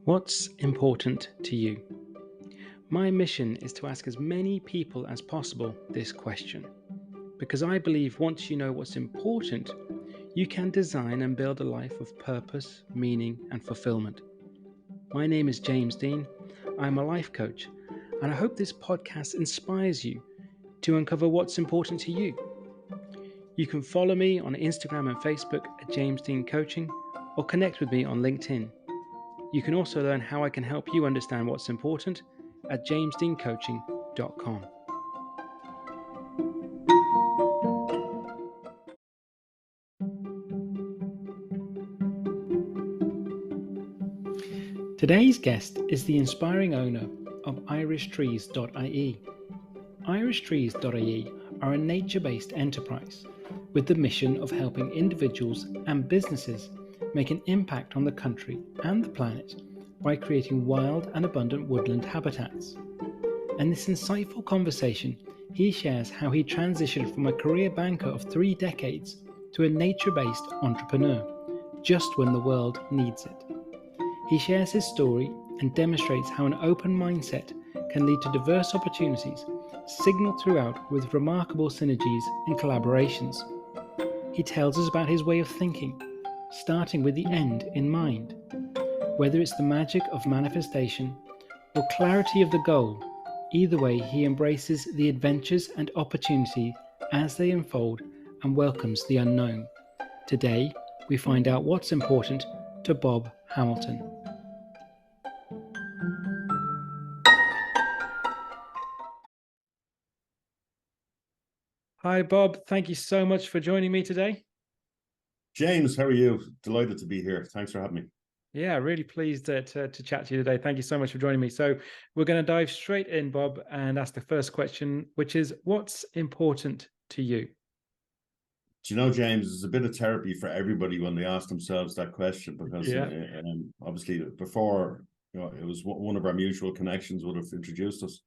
What's important to you? My mission is to ask as many people as possible this question, because I believe once you know what's important, you can design and build a life of purpose, meaning, and fulfillment. My name is James Dean. I'm a life coach, and I hope this podcast inspires you to uncover what's important to you. You can follow me on Instagram and Facebook at James Dean Coaching, or connect with me on LinkedIn. You can also learn how I can help you understand what's important at jamesdeancoaching.com. Today's guest is the inspiring owner of IrishTrees.ie. IrishTrees.ie are a nature-based enterprise with the mission of helping individuals and businesses make an impact on the country and the planet by creating wild and abundant woodland habitats. In this insightful conversation, he shares how he transitioned from a career banker of 3 decades to a nature-based entrepreneur, just when the world needs it. He shares his story and demonstrates how an open mindset can lead to diverse opportunities, signaled throughout with remarkable synergies and collaborations. He tells us about his way of thinking, starting with the end in mind. Whether it's the magic of manifestation or clarity of the goal, either way he embraces the adventures and opportunity as they unfold and welcomes the unknown. Today, we find out what's important to Bob Hamilton. Hi, Bob. Thank you so much for joining me today. James, how are you? Delighted to be here. Thanks for having me. Yeah, really pleased to chat to you today. Thank you so much for joining me. So we're going to dive straight in, Bob, and ask the first question, which is, what's important to you? Do you know, James, it's a bit of therapy for everybody when they ask themselves that question, because obviously before, it was one of our mutual connections would have introduced us,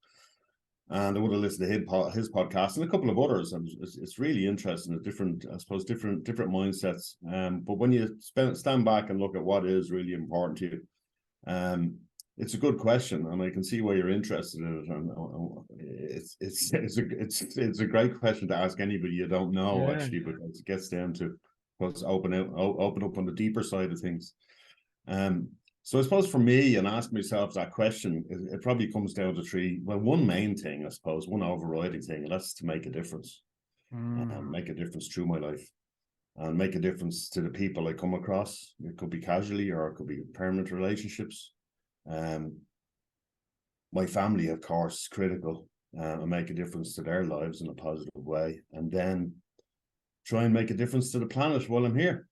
and I would have listened to his podcast and a couple of others, and it's really interesting. Different mindsets. But when you stand back and look at what is really important to you, it's a good question, and I can see why you're interested in it. And it's a great question to ask anybody you don't know, actually, because it gets down to what's open up on the deeper side of things. So I suppose for me, and ask myself that question, it probably comes down to one main thing, I suppose, one overriding thing, and that's to make a difference. Make a difference through my life, and make a difference to the people I come across. It could be casually, or it could be permanent relationships. My family, of course, is critical, and make a difference to their lives in a positive way, and then try and make a difference to the planet while I'm here.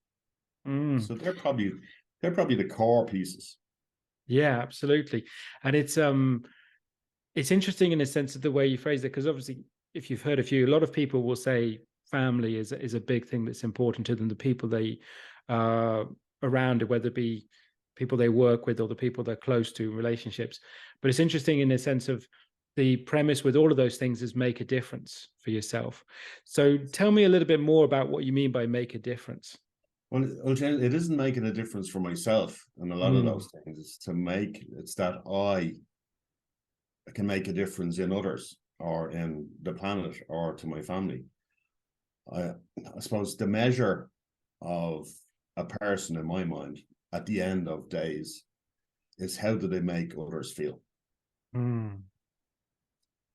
So they're probably the core pieces. Yeah, absolutely. And it's interesting in a sense of the way you phrase it, because obviously, if you've heard a lot of people will say family is a big thing that's important to them, the people they around, whether it be people they work with or the people they're close to, relationships. But it's interesting in the sense of the premise with all of those things is make a difference for yourself. So tell me a little bit more about what you mean by make a difference. Well, it isn't making a difference for myself and a lot of those things. It's that I can make a difference in others, or in the planet, or to my family. I suppose the measure of a person in my mind at the end of days is, how do they make others feel?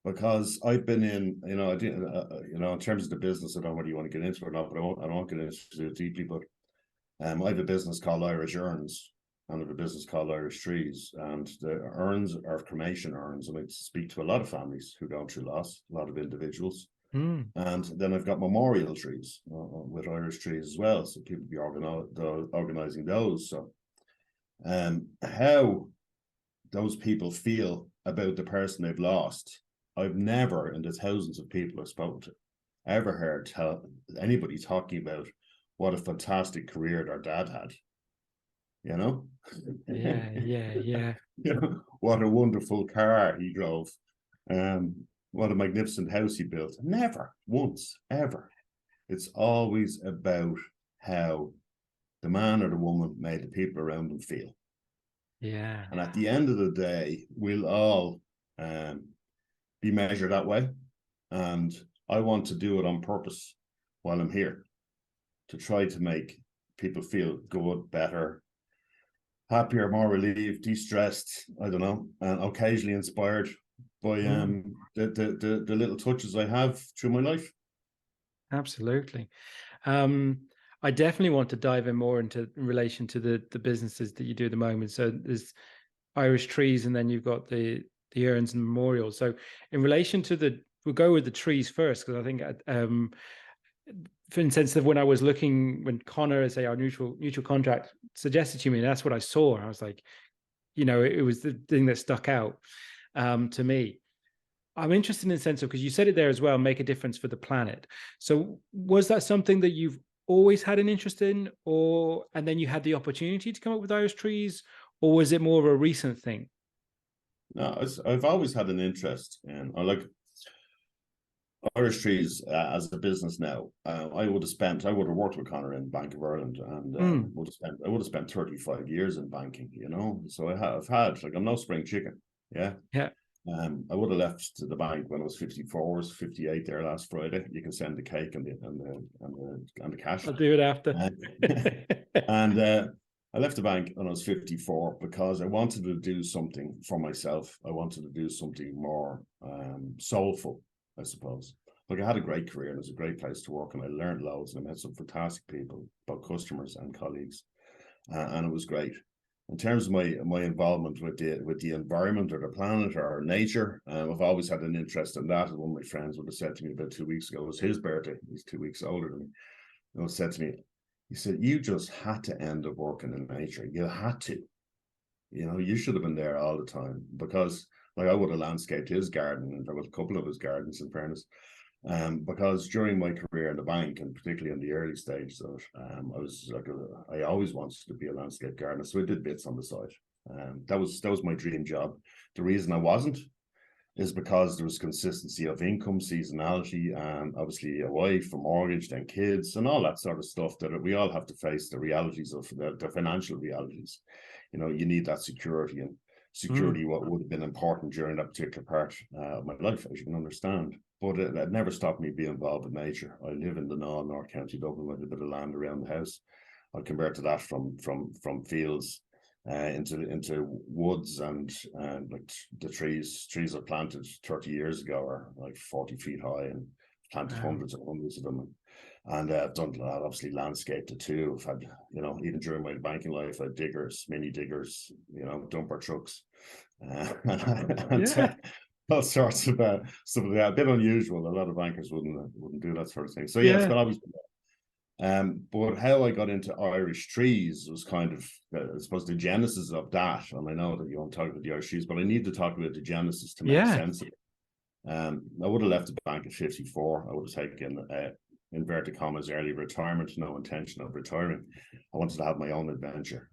Because I've been in, in terms of the business, I don't know whether you want to get into it or not, but I won't get into it deeply. But I have a business called Irish Urns, and I have a business called Irish Trees, and the urns are cremation urns, and I speak to a lot of families who go through loss, a lot of individuals. And then I've got memorial trees with Irish Trees as well, so people be organizing those. So how those people feel about the person they've lost, I've never, in the thousands of people I've spoken to, ever heard anybody talking about what a fantastic career their dad had. Yeah. What a wonderful car he drove. What a magnificent house he built. Never once, ever. It's always about how the man or the woman made the people around them feel. Yeah. And at the end of the day, we'll all be measured that way. And I want to do it on purpose while I'm here, to try to make people feel good, better, happier, more relieved, de-stressed, I don't know, and occasionally inspired by the little touches I have through my life. Absolutely. I definitely want to dive in more in relation to the businesses that you do at the moment. So there's Irish Trees, and then you've got the urns and memorials. So in relation to we'll go with the trees first, because I think for instance of when I was looking, when Connor, as our mutual contract suggested to me, and that's what I saw. I was like, it was the thing that stuck out to me. I'm interested in the sense of, because you said it there as well, make a difference for the planet. So was that something that you've always had an interest in, and then you had the opportunity to come up with Irish Trees, or was it more of a recent thing? No, I've always had an interest in, I like Irish Trees as a business now. I would have worked with Connor in Bank of Ireland, and I would have spent 35 years in banking, So I've had, like, I'm no spring chicken. Yeah. Yeah. I would have left the bank when I was 54, I was 58 there last Friday. You can send the cake and the cash. I'll do it after. And I left the bank when I was 54 because I wanted to do something for myself. I wanted to do something more soulful, I suppose. Like, I had a great career, and it was a great place to work, and I learned loads, and I met some fantastic people, both customers and colleagues, and it was great. In terms of my involvement with the environment or the planet or nature, I've always had an interest in that. And one of my friends would have said to me about 2 weeks ago, it was his birthday. He's 2 weeks older than me. And he said to me, he said, "You just had to end up working in nature. You had to. You should have been there all the time." Because, like, I would have landscaped his garden, and there was a couple of his gardens, in fairness. Because during my career in the bank, and particularly in the early stages of it, I always wanted to be a landscape gardener, so I did bits on the side. That was my dream job. The reason I wasn't is because there was consistency of income, seasonality, and obviously a wife, a mortgage, then kids, and all that sort of stuff that we all have to face, the realities of the financial realities. You need that security, and security what would have been important during that particular part of my life, as you can understand. But it never stopped me being involved with nature. I live in the North County Dublin with a bit of land around the house. I converted that from fields into woods, and like the trees I planted 30 years ago are like 40 feet high, and planted hundreds and hundreds of them. And I've done that, obviously landscaped it too. I've had, even during my banking life, I had diggers, mini diggers, dumper trucks, and all sorts of stuff like that. A bit unusual. A lot of bankers wouldn't do that sort of thing. So yeah, it's got always been there. But how I got into Irish Trees was kind of, I suppose, the genesis of that. And I know that you won't talk about the Irish Trees, but I need to talk about the genesis to make sense of it. I would have left the bank at 54. I would have taken inverted commas early retirement, no intention of retiring. I wanted to have my own adventure,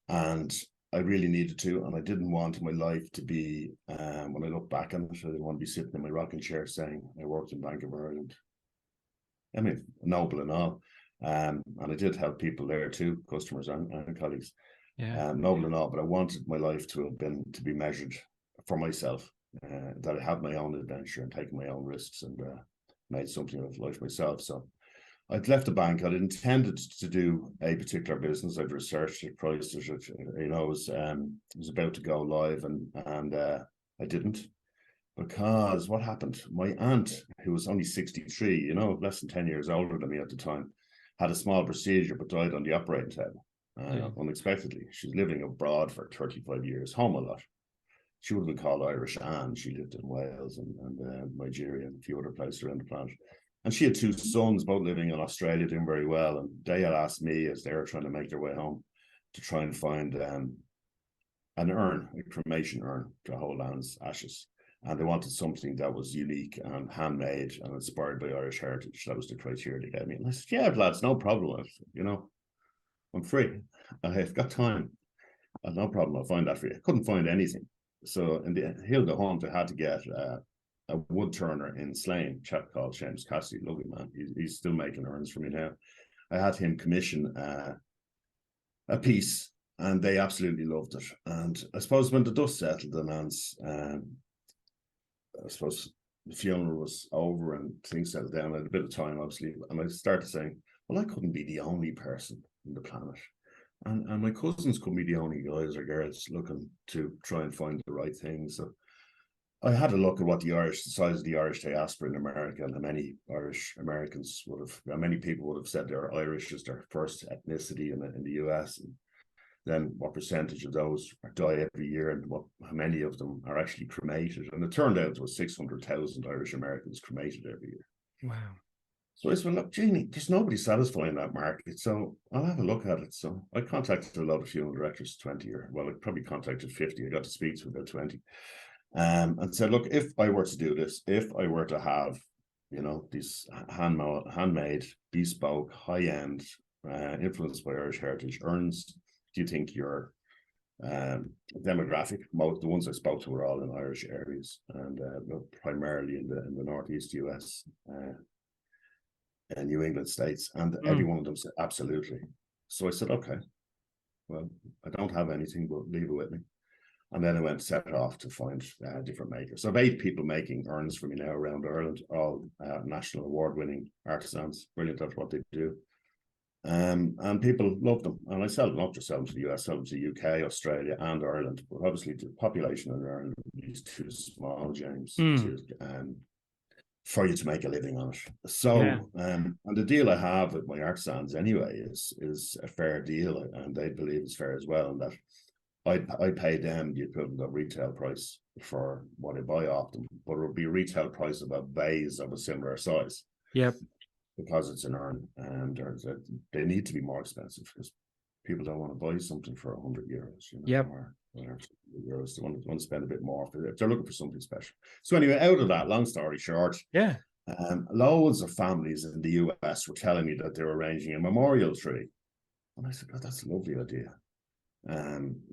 and I really needed to, and I didn't want my life to be, when I look back on it, I didn't want to be sitting in my rocking chair saying I worked in Bank of Ireland. I mean, noble and all, and I did help people there too, customers and colleagues. Noble and all, but I wanted my life to be measured for myself, that I had my own adventure and taken my own risks, and made something of life myself. So I'd left the bank. I'd intended to do a particular business. I'd researched it, priced it. It was about to go live, and I didn't, because what happened? My aunt, who was only 63, less than 10 years older than me at the time, had a small procedure but died on the operating table unexpectedly. She's living abroad for 35 years, home a lot. She would have been called Irish Anne. She lived in Wales and Nigeria and a few other places around the planet. And she had two sons, both living in Australia, doing very well. And they had asked me, as they were trying to make their way home, to try and find an urn, a cremation urn, to hold Anne's ashes. And they wanted something that was unique and handmade and inspired by Irish heritage. That was the criteria they gave me. And I said, yeah, lads, no problem. I'm free. I've got time. No problem. I'll find that for you. I couldn't find anything. So in the Hill go home, they had to get a wood turner in Slane, a chap called James Cassidy, lovely man. He's still making urns for me now. I had him commission a piece and they absolutely loved it. And I suppose when the dust settled and I suppose the funeral was over and things settled down, I had a bit of time, obviously, and I started saying, well, I couldn't be the only person on the planet. And my cousins couldn't be the only guys or girls looking to try and find the right thing. So I had a look at what the size of the Irish diaspora in America, and how many Irish Americans many people would have said they're Irish as their first ethnicity in the US. And then what percentage of those die every year, and how many of them are actually cremated. And it turned out there was 600,000 Irish Americans cremated every year. Wow. So I said, look, Jeannie, there's nobody satisfying that market, so I'll have a look at it. So I contacted a lot of funeral directors, 20 or, well, I probably contacted 50. I got to speak to about 20. And said, look, if I were to do this, if I were to have, these handmade, bespoke, high-end, influenced by Irish heritage urns, do you think your demographic, the ones I spoke to were all in Irish areas, and primarily in the Northeast US and New England states, and every one of them said absolutely. So I said, okay, well, I don't have anything, but leave it with me. And then I went set off to find different makers. So I have 8 people making urns for me now around Ireland, all national award-winning artisans, brilliant at what they do. And people love them. And I sell them, not just sell them to the US, sell them to the UK, Australia, and Ireland. But obviously the population in Ireland is too small, James, for you to make a living on it. So, and the deal I have with my artisans anyway is a fair deal, and they believe it's fair as well, and that I pay them the equivalent of retail price for what I buy off them, but it will be a retail price of a vase of a similar size. Yep. Because it's an urn, and they need to be more expensive because people don't want to buy something for €100, or euros. They want to spend a bit more if they're looking for something special. So anyway, out of that, long story short, loads of families in the US were telling me that they were arranging a memorial tree, and I said, God, that's a lovely idea.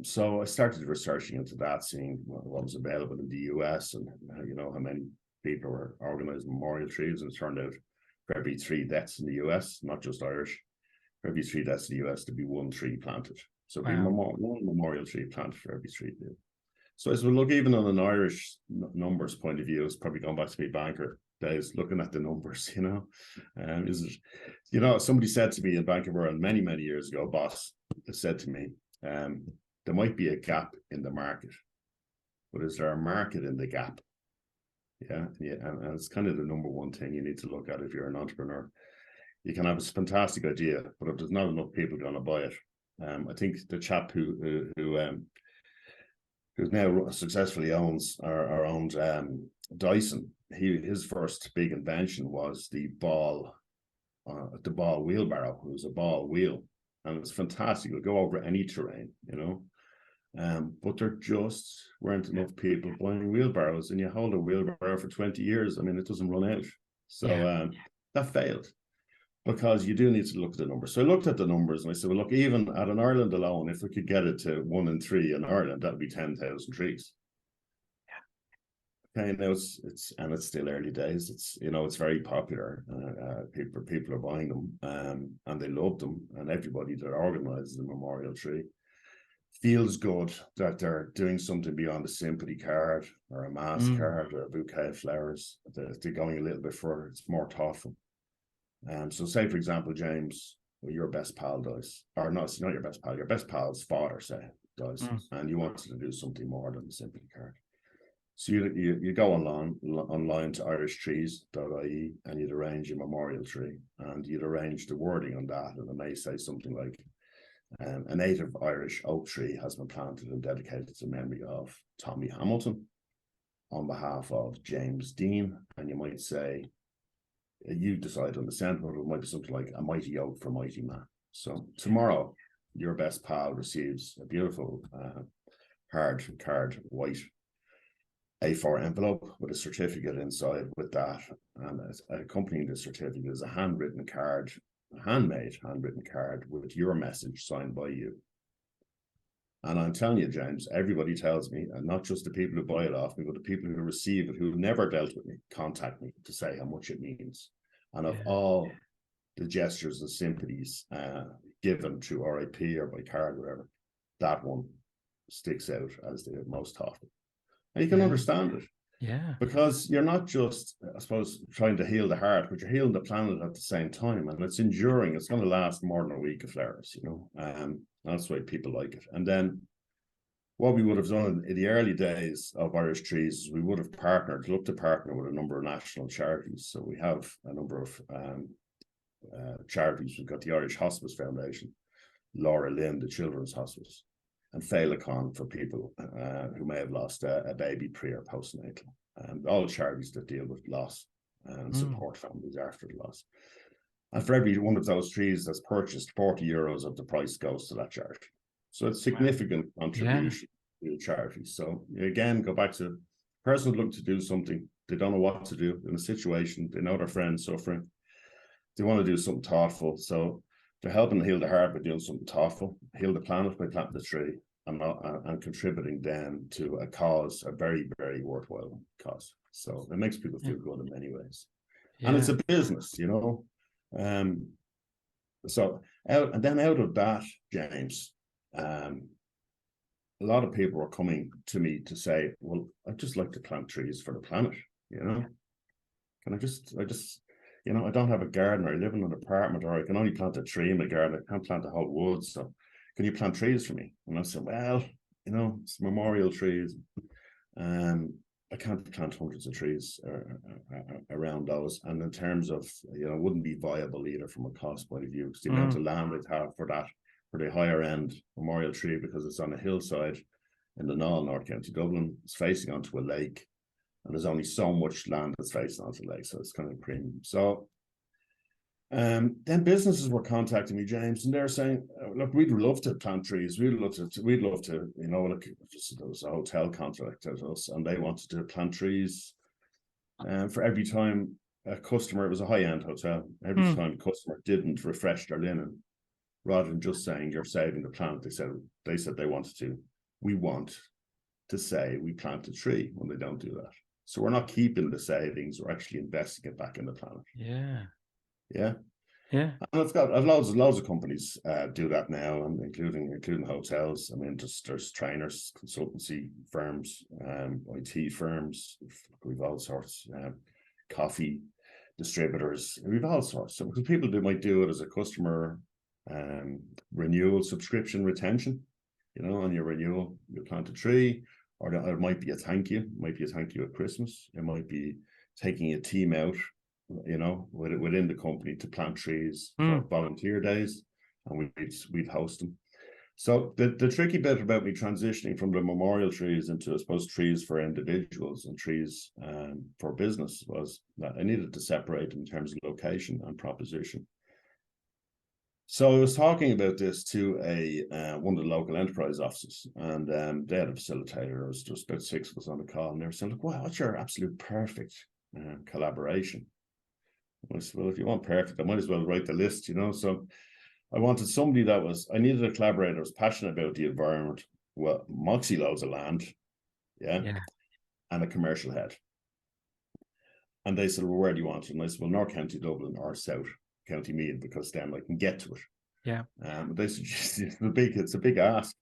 So I started researching into that, seeing what was available in the US, and how many people were organizing memorial trees, and it turned out for every 3 deaths in the US, not just Irish, for every 3 deaths in the US, there'd be 1 tree planted. So it'd be one memorial tree planted for every 3 people. So I said, well, look, even on an Irish numbers point of view, it's probably going back to my banker days, looking at the numbers, somebody said to me in Bank of Ireland many, many years ago, boss, said to me, there might be a gap in the market, but is there a market in the gap? Yeah, and it's kind of the number one thing you need to look at if you're an entrepreneur. You can have a fantastic idea, but if there's not enough people going to buy it, I think the chap who now successfully owns or owned Dyson, his first big invention was the ball wheelbarrow. It was a ball wheel, and it's fantastic. It'll go over any terrain, but there just weren't enough people buying wheelbarrows, and you hold a wheelbarrow for 20 years. I mean, it doesn't run out. So that failed, because you do need to look at the numbers. So I looked at the numbers and I said, well, look, even at an Ireland alone, if we could get it to 1 in 3 in Ireland, that would be 10,000 trees. Okay, now it's still early days. It's very popular. People are buying them, and they love them, and everybody that organizes the memorial tree feels good that they're doing something beyond a sympathy card or a mass card or a bouquet of flowers. They're going a little bit further. It's more thoughtful. So say, for example, James, your best pal dies, or no, it's not your best pal, your best pal's father, say, dies, and you wanted to do something more than the sympathy card. So you go online to IrishTrees.ie, and you'd arrange a memorial tree, and you'd arrange the wording on that, and it may say something like, a native Irish oak tree has been planted and dedicated to the memory of Tommy Hamilton on behalf of James Dean. And you might say, you decide on the sentiment, it might be something like a mighty oak for mighty man. So tomorrow, your best pal receives a beautiful hard card, white A4 envelope with a certificate inside with that. And accompanying the certificate is a handwritten card, handmade handwritten card with your message signed by you. And I'm telling you, James, everybody tells me, and not just the people who buy it off me, but the people who receive it, who've never dealt with me, contact me to say how much it means. And of all the gestures and sympathies given to RIP or by card or whatever, that one sticks out as the most thoughtful. And you can understand it. Yeah. Because you're not just, I suppose, trying to heal the heart, but you're healing the planet at the same time. And it's enduring. It's going to last more than a week of flowers, That's why people like it. And then what we would have done in the early days of Irish Trees is we would have looked to partner with a number of national charities. So we have a number of charities. We've got the Irish Hospice Foundation, Laura Lynn, the Children's Hospice, and Féileacán for people who may have lost a baby pre or postnatal. And all charities that deal with loss and support families after the loss. And for every one of those trees that's purchased, 40 euros of the price goes to that charity. So it's significant contribution to the charity. So again, go back to the person who's looking to do something. They don't know what to do in a situation. They know their friend's suffering. They want to do something thoughtful. So they're helping to heal the heart by doing something thoughtful, heal the planet by planting the tree, and contributing then to a cause, a very, very worthwhile cause. So it makes people feel good in many ways. And it's a business, So out of that, James, a lot of people were coming to me to say, well, I'd just like to plant trees for the planet, Can I just I don't have a garden, or I live in an apartment, or I can only plant a tree in my garden. I can't plant a whole wood. So can you plant trees for me? And I said, well, it's memorial trees. I can't plant hundreds of trees around those. And in terms of, it wouldn't be viable either from a cost point of view, because the amount of land I'd have for the higher end memorial tree, because it's on a hillside in the Knoll, North County Dublin, it's facing onto a lake. And there's only so much land that's facing onto the lake, so it's kind of premium. So then businesses were contacting me, James, and they're saying, look, we'd love to plant trees. We'd love to, there was a hotel contracted us, and they wanted to plant trees. For every time a customer, it was a high-end hotel, every time a customer didn't refresh their linen, rather than just saying you're saving the planet, they said they wanted to. We want to say we plant a tree when they don't do that. So we're not keeping the savings, we're actually investing it back in the planet. Yeah. And I've loads of companies do that now, and including hotels. I mean, there's trainers, consultancy firms, IT firms. We've all sorts, coffee distributors. We've all sorts. So because people might do it as a customer renewal, subscription retention. On your renewal, you plant a tree. Or it might be a thank you. It might be a thank you at Christmas. It might be taking a team out, within the company to plant trees for volunteer days, and we'd host them. So the tricky bit about me transitioning from the memorial trees into, I suppose, trees for individuals and trees for business was that I needed to separate in terms of location and proposition. So I was talking about this to one of the local enterprise offices, and they had a facilitator. There was just about 6 of us on the call, and they were saying, look, wow, what's your absolute perfect collaboration? I said, well, if you want perfect, I might as well write the list, So I wanted somebody I needed a collaborator that was passionate about the environment, well, moxie loads of land, and a commercial head. And they said, well, where do you want it? And I said, well, North County Dublin or South County Meath, because then I can get to it. They suggested it's a big ask,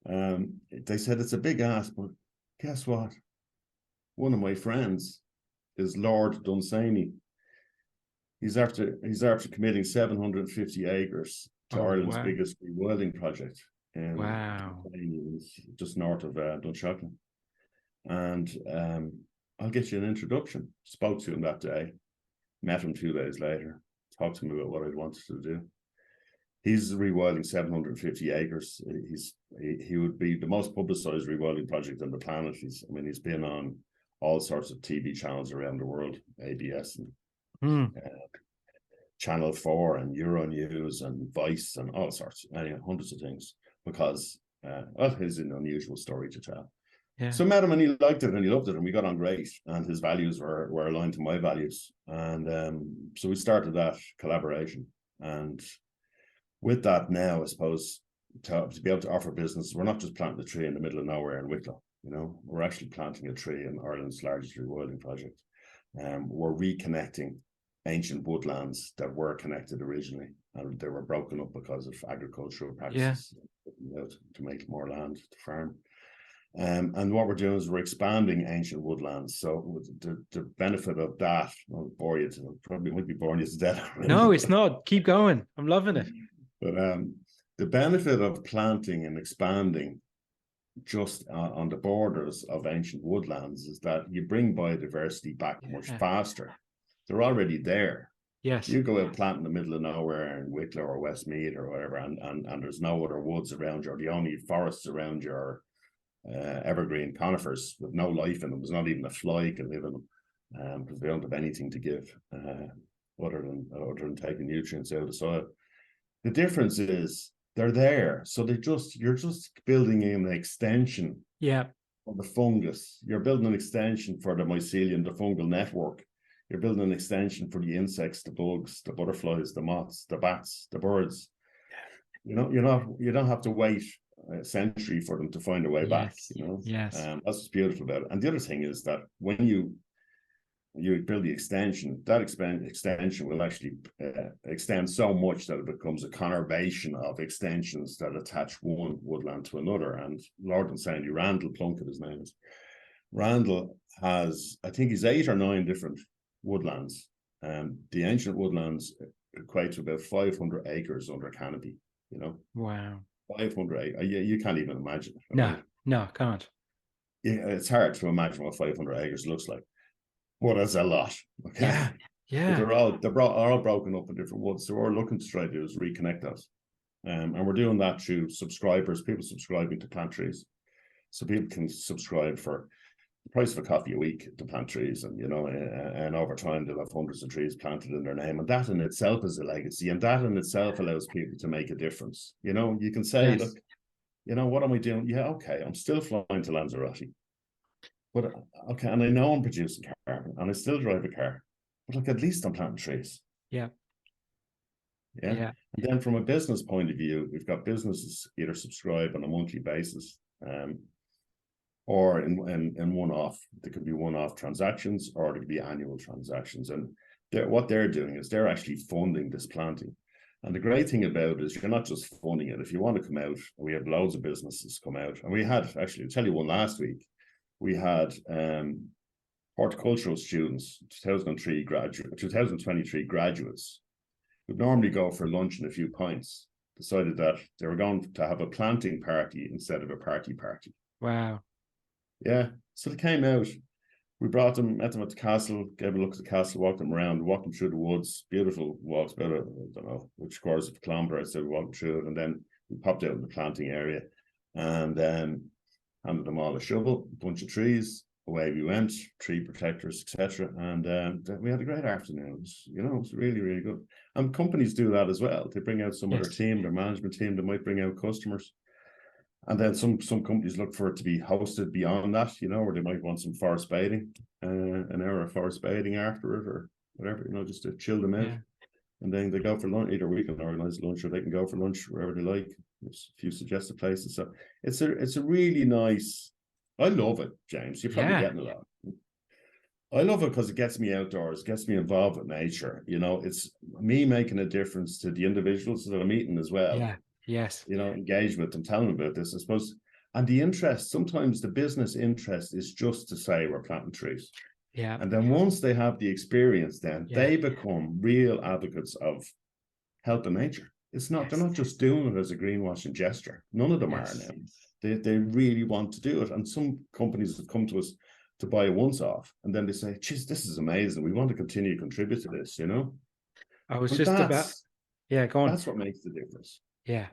They said it's a big ask, but guess what? One of my friends is Lord Dunsany. He's after committing 750 acres to Ireland's biggest rewilding project in just north of Dunshaughlin. And I'll get you an introduction. Spoke to him that day. Met him 2 days later, talked to him about what I wanted to do. He's rewilding 750 acres. He would be the most publicized rewilding project on the planet. He's been on all sorts of TV channels around the world, ABS and Channel 4 and Euronews and Vice and all sorts, hundreds of things, because he's an unusual story to tell. So I met him, and he liked it and he loved it, and we got on great, and his values were aligned to my values, and so we started that collaboration. And with that now, I suppose, to be able to offer business, we're not just planting a tree in the middle of nowhere in Wicklow, we're actually planting a tree in Ireland's largest rewilding project. We're reconnecting ancient woodlands that were connected originally, and they were broken up because of agricultural practices, to make more land to farm. And what we're doing is we're expanding ancient woodlands. So the benefit of that, I'll bore you to, probably won't be boring you to death already. No, it's not. Keep going. I'm loving it. But the benefit of planting and expanding just on the borders of ancient woodlands is that you bring biodiversity back much faster. They're already there. Yes. You go out plant in the middle of nowhere in Wicklow or Westmeath or whatever, and there's no other woods around you, or the only forests around you are evergreen conifers with no life in them. There's not even a fly can live in them because they don't have anything to give other than taking nutrients out of the soil. The difference is they're there, so you're just building in an extension of the fungus. You're building an extension for the mycelium, the fungal network. You're building an extension for the insects, the bugs, the butterflies, the moths, the bats, the birds. You don't have to wait a century for them to find a way back. That's what's beautiful about it. And the other thing is that when you build the extension, that extension will actually extend so much that it becomes a conurbation of extensions that attach one woodland to another. And Lord and Sandy Randall Plunkett, his name is, Randall has, I think he's 8 or 9 different woodlands. The ancient woodlands equate to about 500 acres under canopy. Wow. 500 acres. You can't even imagine it. No, can't. It's hard to imagine what 500 acres looks like. Well, that's a lot. Okay. Yeah. But they're all broken up in different woods. So what we're looking to try to do is reconnect us. And we're doing that through subscribers, people subscribing to plant trees. So people can subscribe for the price of a coffee a week to plant trees. And, and over time, they'll have hundreds of trees planted in their name. And that in itself is a legacy. And that in itself allows people to make a difference. You can say, look, what am I doing? Yeah, okay, I'm still flying to Lanzarote. But okay, and I know I'm producing carbon, and I still drive a car. But look, at least I'm planting trees. Yeah. And then from a business point of view, we've got businesses either subscribe on a monthly basis, or in one-off. There could be one-off transactions, or there could be annual transactions. And what they're doing is they're actually funding this planting. And the great thing about it is you're not just funding it. If you want to come out, we have loads of businesses come out, and we had actually, I'll tell you one last week. We had horticultural students, 2023 graduates, who normally go for lunch and a few pints, decided that they were going to have a planting party instead of a party. Wow. Yeah. So they came out. We brought them, met them at the castle, gave a look at the castle, walked them around, walked them through the woods, beautiful walks, about I don't know which quarters of a kilometre. I said we walked through it, and then we popped out in the planting area, and handed them all a shovel, a bunch of trees. Away we went, tree protectors, etc. And we had a great afternoon. It was really, really good. And companies do that as well. They bring out some of their team, their management team. They might bring out customers. And then some companies look for it to be hosted beyond that, where they might want some forest bathing, an hour of forest bathing after it, or whatever, just to chill them out. Yeah. And then they go for lunch. Either we can organize lunch, or they can go for lunch wherever they like. There's a few suggested places. So it's a really nice. I love it, James. You're probably getting a lot. I love it because it gets me outdoors, gets me involved with nature. It's me making a difference to the individuals that I'm meeting as well. Yeah. Yes. Engage with them, tell them about this, I suppose. And the interest, sometimes the business interest is just to say we're planting trees. Yeah. And then once they have the experience, then they become real advocates of helping nature. It's not, they're not just doing it as a greenwashing gesture. None of them are now. They really want to do it. And some companies have come to us to buy it once off, and then they say, geez, this is amazing. We want to continue to contribute to this, I was just about, go on. That's what makes the difference. Yeah.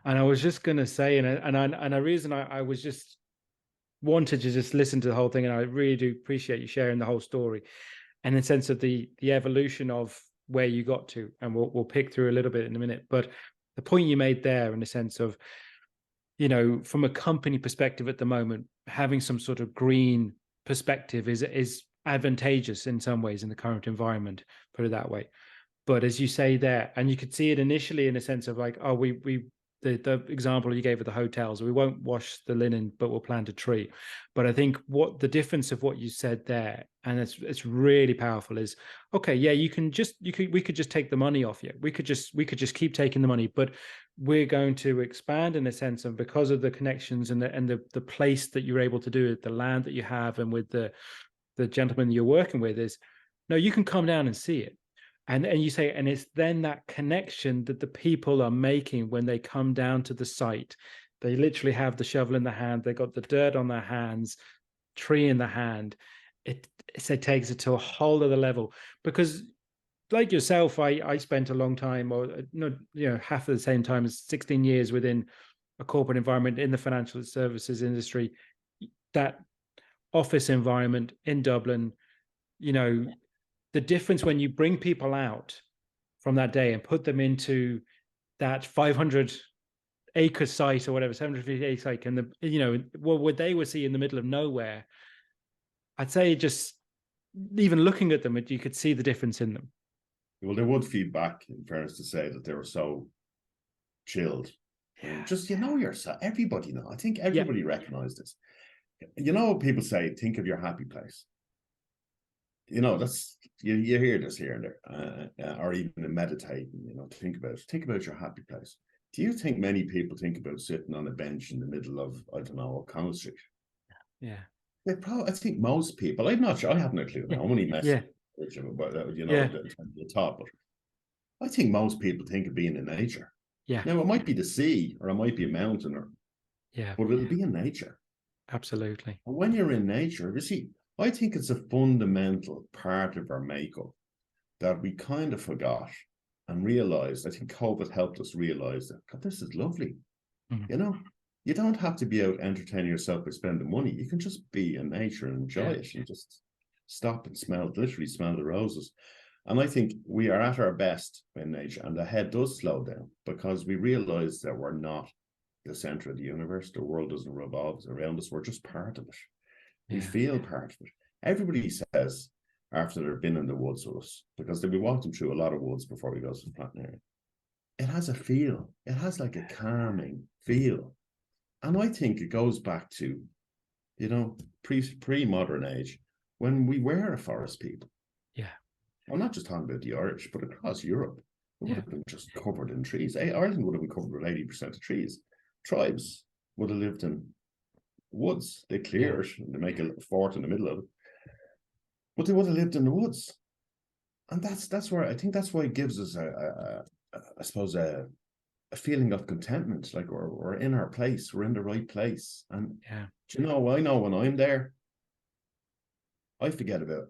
And I was just going to say, and a reason I was just wanted to just listen to the whole thing, and I really do appreciate you sharing the whole story, and in the sense of the evolution of where you got to, and we'll pick through a little bit in a minute. But the point you made there, in the sense of, from a company perspective at the moment, having some sort of green perspective is advantageous in some ways in the current environment, put it that way. But as you say there, and you could see it initially in a sense of like, oh, we the example you gave of the hotels. We won't wash the linen, but we'll plant a tree. But I think what the difference of what you said there, and it's really powerful, is okay, yeah, we could just take the money off you. We could just keep taking the money, but we're going to expand in a sense, and because of the connections and the place that you're able to do it, the land that you have, and with the gentleman you're working with, is no, you can come down and see it. And you say, and it's then that connection that the people are making when they come down to the site. They literally have the shovel in the hand, they got the dirt on their hands, tree in the hand. It takes it to a whole other level. Because like yourself, I spent a long time, or no, half of the same time, as 16 years within a corporate environment in the financial services industry. That office environment in Dublin, the difference when you bring people out from that day and put them into that 500-acre site or whatever, 750-acre site, and what they would see in the middle of nowhere, I'd say just even looking at them, you could see the difference in them. Well, they would feed back, in fairness to say, that they were so chilled. Yeah. Just, yourself. Everybody know. I think everybody recognized this. People say, think of your happy place. That's you hear this here and there, or even in meditating. Think about your happy place. Do you think many people think about sitting on a bench in the middle of, I don't know, O'Connell Street? Yeah. I think most people. I'm not sure. I have no clue. I'm only messing with you about the top. But I think most people think of being in nature. Yeah. Now it might be the sea, or it might be a mountain, but it'll be in nature. Absolutely. And when you're in nature, you see, I think it's a fundamental part of our makeup that we kind of forgot and realized. I think COVID helped us realize that, God, this is lovely. Mm-hmm. You don't have to be out entertaining yourself by spending money. You can just be in nature and enjoy it and just stop and literally smell the roses. And I think we are at our best in nature, and the head does slow down because we realize that we're not the center of the universe. The world doesn't revolve around us. We're just part of it. We feel part of it. Everybody says, after they've been in the woods with us, because they'll be walking through a lot of woods before we go to the planting area, it has a feel. It has like a calming feel. And I think it goes back to, pre-modern age, when we were a forest people. Yeah. I'm not just talking about the Irish, but across Europe, it would have been just covered in trees. Ireland would have been covered with 80% of trees. Tribes would have lived in woods. They clear it and they make a little fort in the middle of it, but they would have lived in the woods. And that's where I think that's why it gives us I suppose a feeling of contentment, like we're in our place, we're in the right place. And I know when I'm there, I forget about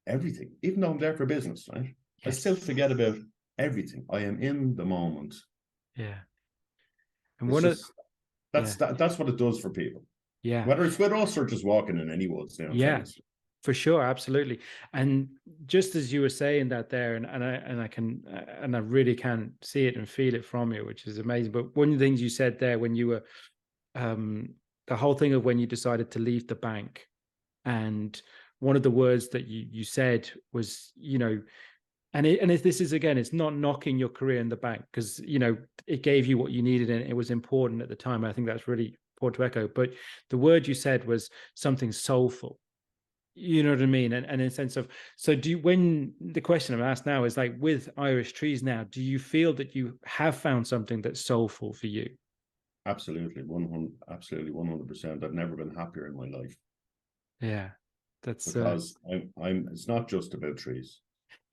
everything, even though I'm there for business, right? I still forget about everything. I am in the moment. Yeah. And that's what it does for people. Yeah. Whether it's with us or just walking in any woods now. Yeah, for sure. Absolutely. And just as you were saying that there, and I really can see it and feel it from you, which is amazing. But one of the things you said there when you were, the whole thing of when you decided to leave the bank, and one of the words that you said was, this is, again, it's not knocking your career in the bank, because, it gave you what you needed and it was important at the time. I think that's really important to echo. But the word you said was something soulful. You know what I mean? And in a sense of, so when the question I'm asked now is like, with Irish Trees now, do you feel that you have found something that's soulful for you? Absolutely. 100%. I've never been happier in my life. Yeah. That's because it's not just about trees.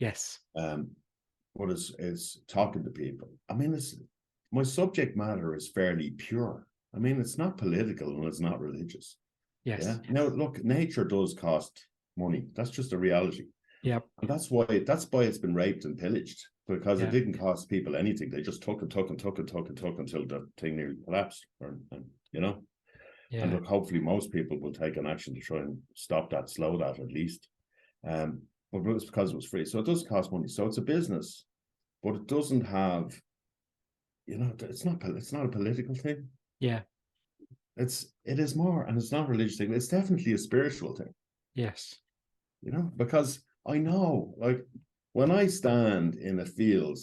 Yes. But it's talking to people. I mean, my subject matter is fairly pure. I mean, it's not political and it's not religious. Yes. Yeah. Now, look, nature does cost money. That's just a reality. Yep. And that's why it's been raped and pillaged, because it didn't cost people anything. They just took until the thing nearly collapsed. And look, hopefully most people will take an action to try and stop that, slow that at least. But it's because it was free. So it does cost money. So it's a business, but it doesn't have, it's not a political thing. Yeah. It is more, and it's not a religious thing. It's definitely a spiritual thing. Yes. Because I know, like, when I stand in a field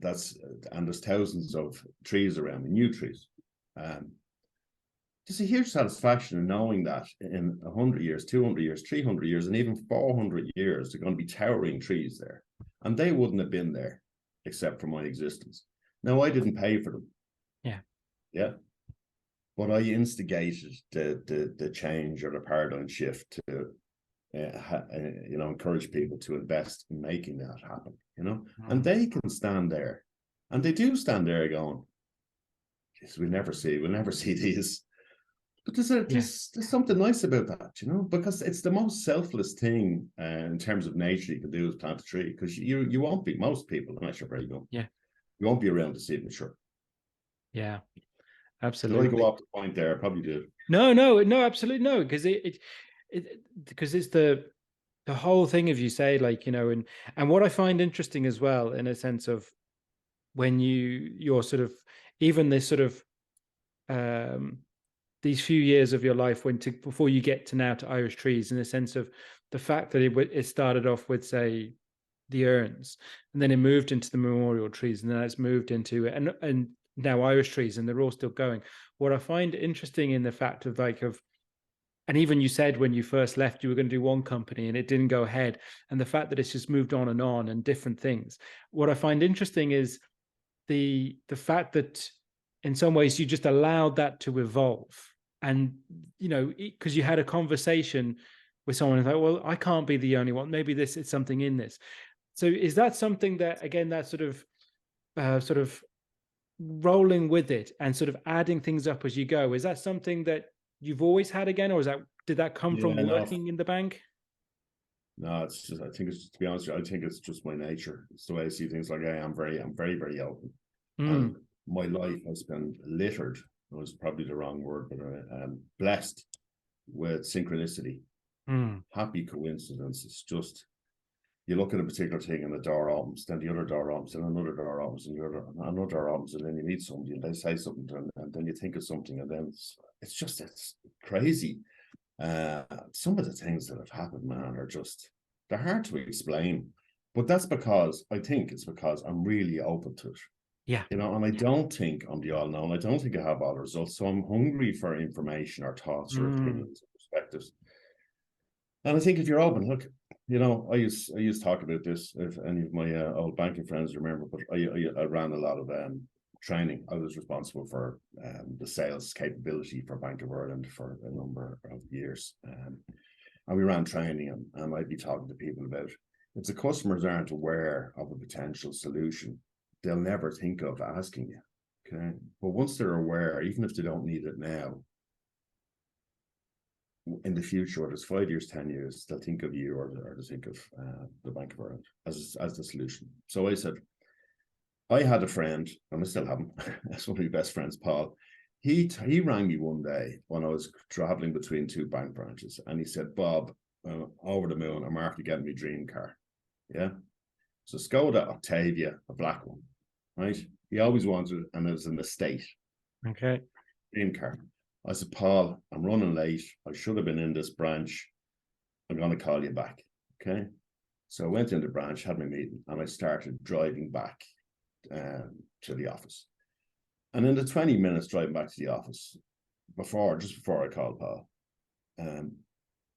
and there's thousands of trees around, new trees. There's a huge satisfaction in knowing that in 100 years, 200 years, 300 years, and even 400 years, they're going to be towering trees there. And they wouldn't have been there except for my existence. Now, I didn't pay for them. Yeah. Yeah. But I instigated the change or the paradigm shift to, encourage people to invest in making that happen, and they can stand there, and they do stand there going, we'll never see these. But there's something nice about that, because it's the most selfless thing in terms of nature you can do is plant a tree, because you won't be, most people, unless you're very young, you won't be around to see it mature. Yeah, absolutely. Did I go off the point there? I probably did. No, absolutely no, because because it's the whole thing, if you say, like, and what I find interesting as well, in a sense of when you're sort of, even this sort of these few years of your life before you get to now to Irish Trees, in the sense of the fact that it started off with, say, the urns, and then it moved into the memorial trees, and then it's moved into and now Irish Trees, and they're all still going. What I find interesting in the fact of and even you said when you first left you were going to do one company and it didn't go ahead, and the fact that it's just moved on and different things. What I find interesting is the fact that in some ways you just allowed that to evolve, and because you had a conversation with someone and thought, well, I can't be the only one, maybe this is something in this. So is that something that, again, that sort of rolling with it and sort of adding things up as you go, is that something that you've always had, again, or did that come from working in the bank? No, it's just, I think it's, to be honest with you, I think it's just my nature. It's the way I see things. Like, I'm very, very open. And my life has been littered, it was probably the wrong word, but blessed with synchronicity, happy coincidences. Just, you look at a particular thing and the door opens, then the other door opens, and another door opens, and another door opens, and then you meet somebody and they say something, and then you think of something, and then it's crazy. Some of the things that have happened, man, they're hard to explain. But that's because, I think it's because I'm really open to it. Yeah. And I don't think I'm the all-known. I don't think I have all the results. So I'm hungry for information or thoughts or opinions or perspectives. And I think if you're open, look, I used to talk about this, if any of my old banking friends remember, but I ran a lot of training. I was responsible for the sales capability for Bank of Ireland for a number of years. And we ran training, and I'd be talking to people about, if the customers aren't aware of a potential solution, they'll never think of asking you. Okay. But once they're aware, even if they don't need it now, in the future, whether it's 5 years, 10 years, they'll think of you or they'll think of the Bank of Ireland as the solution. So I said, I had a friend, and I still have him, that's one of my best friends, Paul. He rang me one day when I was traveling between two bank branches, and he said, Bob, over the moon, I'm after getting my dream car. Yeah. So Skoda Octavia, a black one, right? He always wanted it, and it was an estate. Okay. Dream car. I said, Paul, I'm running late. I should have been in this branch. I'm going to call you back. Okay. So I went in the branch, had my meeting, and I started driving back to the office. And in the 20 minutes driving back to the office, just before I called Paul,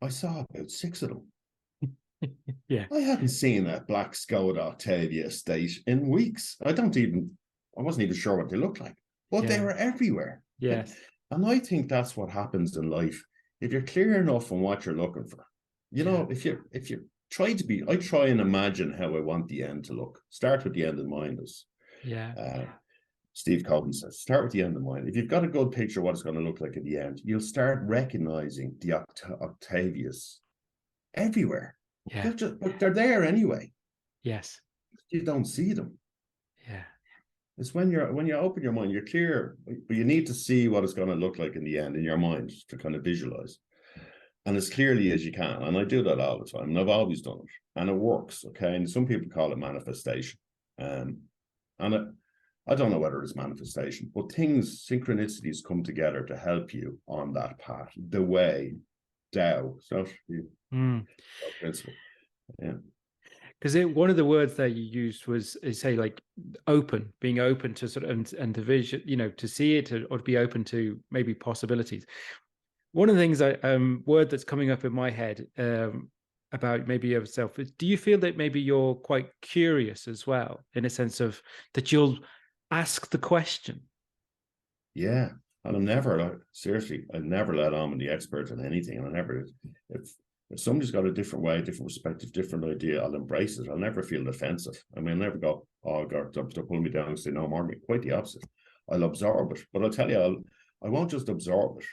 I saw about 6 of them. Yeah. I hadn't seen a black Skoda Octavia estate in weeks. I wasn't even sure what they looked like, but they were everywhere. Yes. And I think that's what happens in life. If you're clear enough on what you're looking for, if you try to be, I try and imagine how I want the end to look. Start with the end in mind, as Steve Cohen says. Start with the end in mind. If you've got a good picture of what it's going to look like at the end, you'll start recognizing the Octavias everywhere. Yeah. But they're there anyway. Yes. You don't see them. Yeah. It's when you open your mind, you're clear, but you need to see what it's going to look like in the end in your mind to kind of visualize, and as clearly as you can. And I do that all the time, and I've always done it, and it works. Okay, and some people call it manifestation, and I don't know whether it's manifestation, but synchronicities come together to help you on that path. The way Tao, so principle, yeah. because one of the words that you used was, say, like open, being open to sort of, and to vision, to see it, or to be open to maybe possibilities. One of the things word that's coming up in my head about maybe yourself is, do you feel that maybe you're quite curious as well, in a sense of that you'll ask the question? Yeah. And I'm never like, seriously, I never let on with the expert on anything. And I never, if somebody's got a different way, different perspective, different idea, I'll embrace it. I'll never feel defensive. I mean, I'll never go, oh God, they're pulling me down and say no more. Quite the opposite. I'll absorb it. But I'll tell you, I won't just absorb it.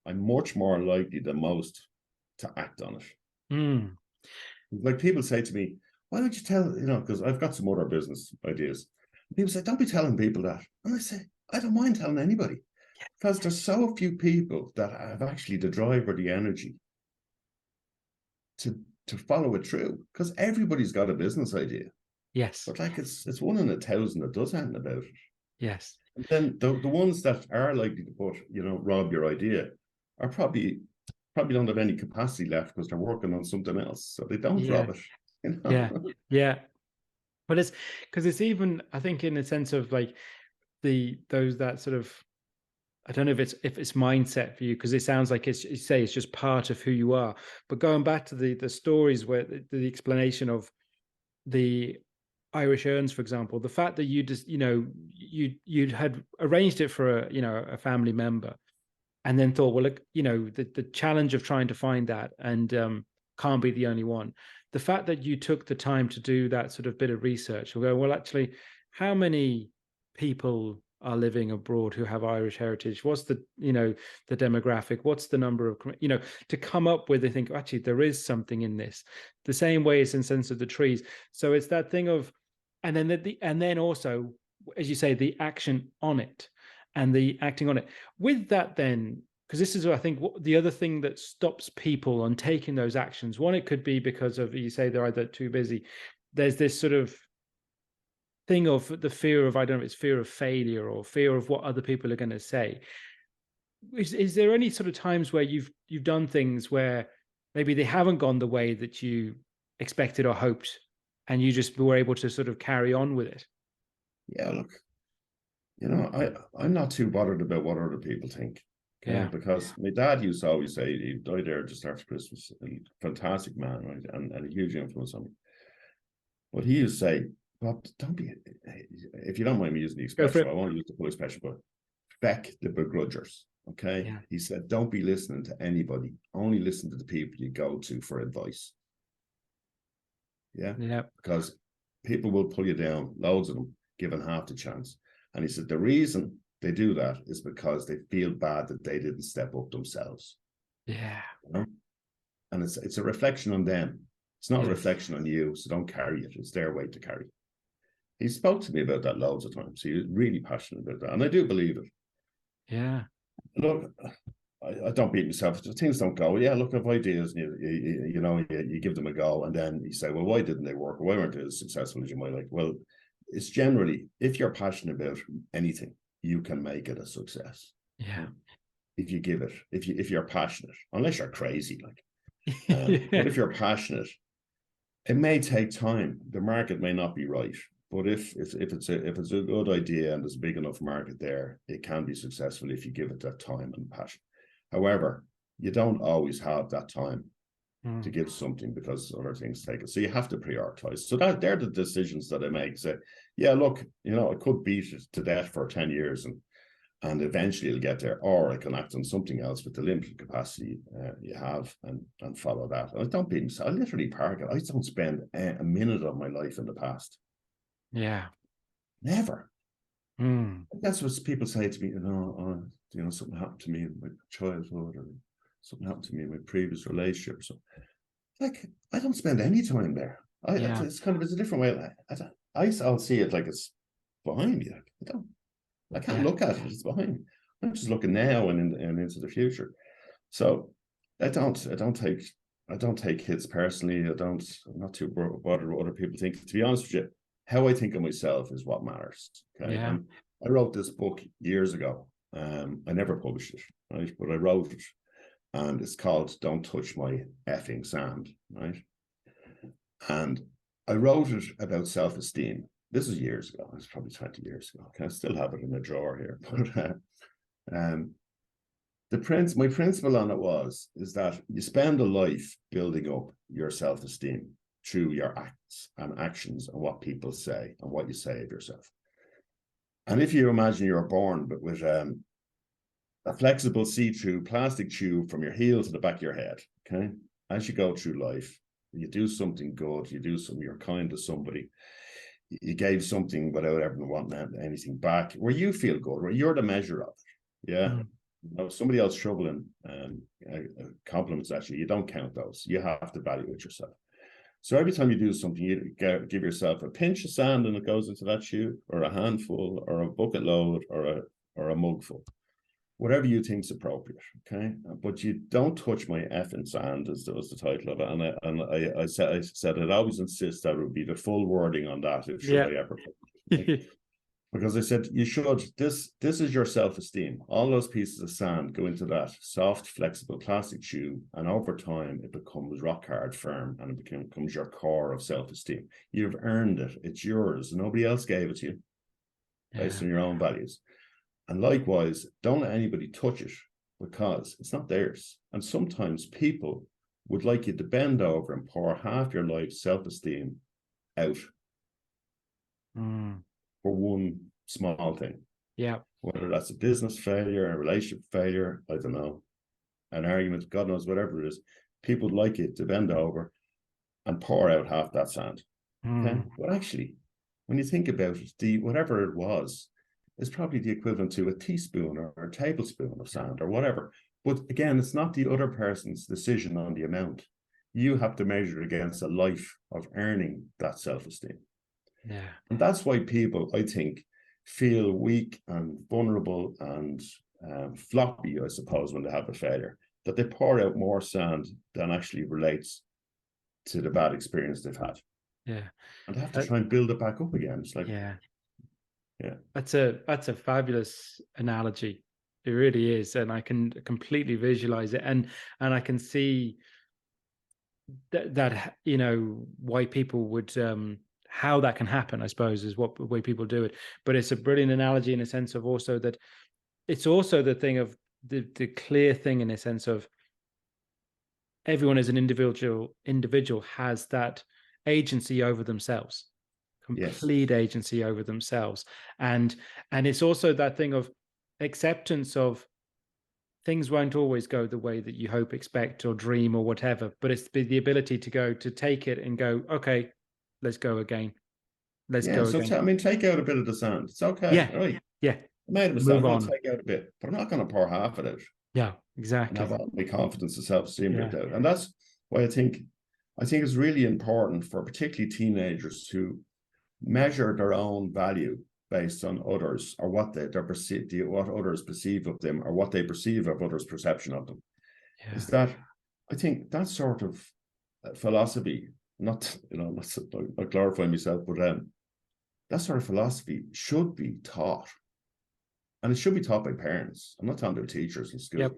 I'm much more likely than most to act on it. Mm. Like people say to me, why don't you tell, because I've got some other business ideas. People say, don't be telling people that. And I say, I don't mind telling anybody, because there's so few people that have actually the drive or the energy to follow it through, because everybody's got a business idea. Yes. But like it's 1 in 1,000 that does anything about it. Yes. And then the ones that are likely to put, rob your idea are probably don't have any capacity left because they're working on something else. So they don't rob it. Yeah. Yeah. But it's because it's even, I think, in a sense of like those that sort of, I don't know if it's mindset for you, because it sounds like you say it's just part of who you are. But going back to the stories where the explanation of the Irish urns, for example, the fact that you just, you'd had arranged it for a family member, and then thought, well, look, the challenge of trying to find that, and can't be the only one. The fact that you took the time to do that sort of bit of research, we'll go, well, actually, how many people are living abroad who have Irish heritage? What's the demographic? What's the number of, to come up with, I think, actually, there is something in this. The same way it's in Sense of the Trees. So it's that thing of, and then also, as you say, the action on it, and the acting on it. With that, then, because this is, I think, the other thing that stops people on taking those actions. One, it could be because of, you say, they're either too busy. There's this sort of thing of the fear of, I don't know, it's fear of failure or fear of what other people are going to say. Is there any sort of times where you've done things where maybe they haven't gone the way that you expected or hoped, and you just were able to sort of carry on with it? Yeah, look, I'm not too bothered about what other people think. Okay, Yeah. because my dad used to always say, he died there just after Christmas, a fantastic man, right? And a huge influence on me. But he used to say, Bob, don't be, if you don't mind me using the expression, I won't use the full expression, but feck the begrudgers. Okay. Yeah. He said, don't be listening to anybody. Only listen to the people you go to for advice. Yeah. Yeah. Because people will pull you down, loads of them, given half the chance. And he said, the reason they do that is because they feel bad that they didn't step up themselves. Yeah. And it's a reflection on them. It's not a reflection on you, so don't carry it. It's their way to carry. He spoke to me about that loads of times. He was really passionate about that, and I do believe it. Yeah. Look, I don't beat myself. Things don't go. Yeah, look, I have ideas, and you give them a go, and then you say, well, why didn't they work? Why weren't they as successful as you might like? Well, it's generally, if you're passionate about anything, you can make it a success. Yeah. If you give it, if you're passionate, unless you're crazy, like. But if you're passionate, it may take time. The market may not be right, but if it's a good idea and there's a big enough market there, it can be successful if you give it that time and passion. However, you don't always have that time to give something because other things take it. So you have to prioritize. So they're the decisions that I make. Say, yeah, look, I could beat it to death for 10 years and eventually it'll get there, or I can act on something else with the limited capacity you have and follow that. And I don't beat myself. I literally park it. I don't spend a minute of my life in the past. Yeah. Never. That's what people say to me, something happened to me in my childhood, or something happened to me in my previous relationship. So, like, I don't spend any time there. It's a different way. I'll see it like it's behind me. I can't look at it. It's behind me. I'm just looking now and into the future. So I don't take hits personally. I'm not too bothered what other people think. To be honest with you, how I think of myself is what matters. Okay. Yeah. I wrote this book years ago. I never published it, right? But I wrote it, and it's called "Don't Touch My Effing Sand," right? And I wrote it about self-esteem. This is years ago. It's probably 20 years ago. I still have it in a drawer here. But my principle on it is that you spend a life building up your self-esteem through your acts and actions and what people say and what you say of yourself. And if you imagine you're born but with a flexible see-through plastic tube from your heel to the back of your head, okay? As you go through life, you do something good, you're kind to somebody, you gave something without ever wanting anything back, where you feel good, where you're the measure of it. Yeah. You know, somebody else troubling compliments actually, you don't count those. You have to value it yourself. So every time you do something, you give yourself a pinch of sand and it goes into that tube, or a handful, or a bucket load, or a mugful. Whatever you think's appropriate, okay? But you don't touch my effing sand, as was the title of it. And I said I'd always insist that it would be the full wording on that if should I ever put it. Because I said you should. This is your self-esteem. All those pieces of sand go into that soft, flexible plastic tube, and over time it becomes rock hard, firm, and it becomes your core of self-esteem. You've earned it. It's yours. Nobody else gave it to you based on your own values. And likewise, don't let anybody touch it because it's not theirs. And sometimes people would like you to bend over and pour half your life's self-esteem out for one small thing. Yeah. Whether that's a business failure, a relationship failure, I don't know, an argument, God knows, whatever it is, people would like you to bend over and pour out half that sand. Okay? But actually, when you think about it, whatever it was, is probably the equivalent to a teaspoon or a tablespoon of sand or whatever. But again, it's not the other person's decision on the amount. You have to measure it against a life of earning that self-esteem. Yeah. And that's why people, I think, feel weak and vulnerable and floppy, I suppose, when they have a failure, that they pour out more sand than actually relates to the bad experience they've had. Yeah. And they have to try and build it back up again. It's like, yeah. That's a fabulous analogy. It really is, and I can completely visualize it, and I can see that you know why people would how that can happen, I suppose, is what the way people do it. But it's a brilliant analogy in a sense of also that it's also the thing of the clear thing in a sense of everyone as an individual has that agency over themselves. Complete agency over themselves, and it's also that thing of acceptance of things won't always go the way that you hope, expect, or dream, or whatever. But it's the ability to take it and go, okay, let's go again. Let's go again. I mean, take out a bit of the sand. It's okay. Yeah, right. Yeah. I made a mistake. I'm going to take out a bit, but I'm not going to pour half it out. Yeah, exactly. And have all my confidence and self-esteem ripped out. And that's why I think it's really important for particularly teenagers to measure their own value based on others, or what what others perceive of them, or what they perceive of others' perception of them. Is that I think that sort of philosophy, not glorifying myself, but that sort of philosophy should be taught, and it should be taught by parents. I'm not talking about teachers in school.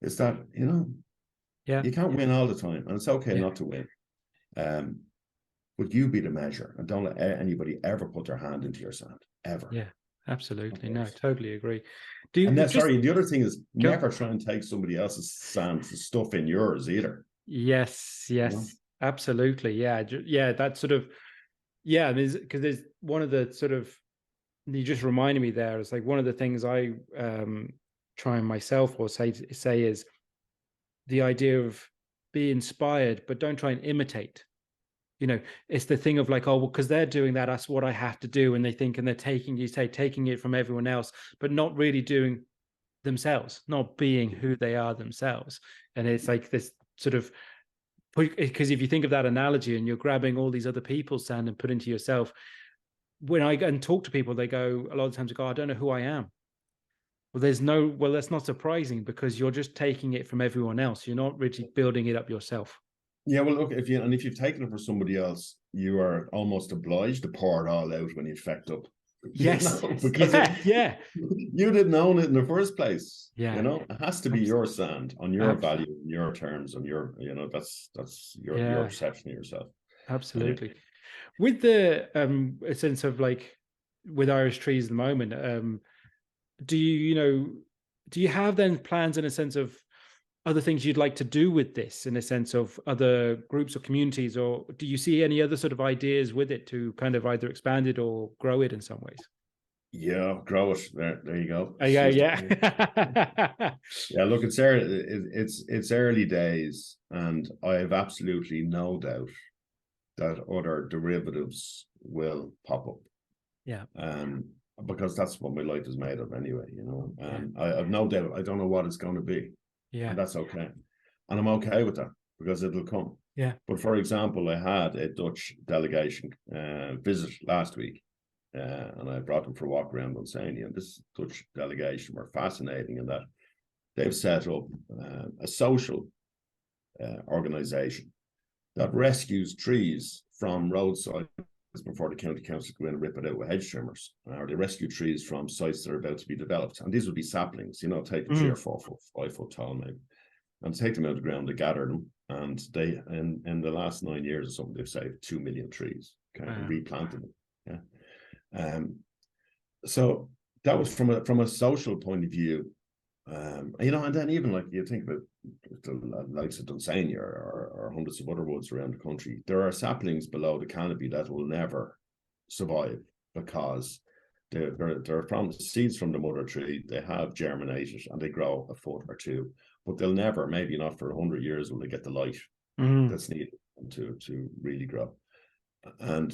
It's that you can't win all the time, and it's okay not to win. Would you be the measure, and don't let anybody ever put their hand into your sand, ever. Yeah, absolutely. No, totally agree. The other thing is never try and take somebody else's sand to stuff in yours either. Yes, absolutely. Yeah, that sort of, because there's one of the sort of, you just reminded me there, it's like one of the things I try and myself or say is the idea of be inspired, but don't try and imitate. It's the thing of like, oh, well, because they're doing that, that's what I have to do. And they think, and they're taking it from everyone else, but not really doing themselves, not being who they are themselves. And it's like this sort of, because if you think of that analogy and you're grabbing all these other people's sand and put into yourself, when I go and talk to people, they go, a lot of times they go, I don't know who I am. Well, that's not surprising, because you're just taking it from everyone else. You're not really building it up yourself. Yeah, well, look, if you've taken it for somebody else, you are almost obliged to pour it all out when you fecked up. Yes, because you didn't own it in the first place. It has to be your sand on your value, on your terms, on your, that's your perception of yourself. Absolutely. With the a sense of like with Irish Trees at the moment, do do you have then plans in a sense of other things you'd like to do with this, in a sense of other groups or communities, or do you see any other sort of ideas with it to kind of either expand it or grow it in some ways? Yeah, grow it. There you go. Yeah, Seized yeah. upon it. Yeah, look, it's early days, and I have absolutely no doubt that other derivatives will pop up. Yeah. Because that's what my life is made of anyway, you know. Yeah. I have no doubt. I don't know what it's going to be, Yeah. and that's okay. And I'm okay with that because it'll come. Yeah. But for example, I had a Dutch delegation visit last week, and I brought them for a walk around Dunsany, and this Dutch delegation were fascinating in that they've set up a social organization that rescues trees from roadsides before the county council go in and rip it out with hedge trimmers, or they rescue trees from sites that are about to be developed. And these would be saplings, you know, take 3 or 4 foot, 5 foot tall maybe, and take them out of the ground. They gather them, and they in the last 9 years or something, they've saved 2 million trees, okay, and replanted them. Yeah. So that was from a social point of view. You know, and then even like you think about the likes of Dunsany or hundreds of other woods around the country, there are saplings below the canopy that will never survive because they're from seeds from the mother tree. They have germinated and they grow a foot or two, but they'll never, maybe not for 100 years, will they get the light that's needed to really grow. And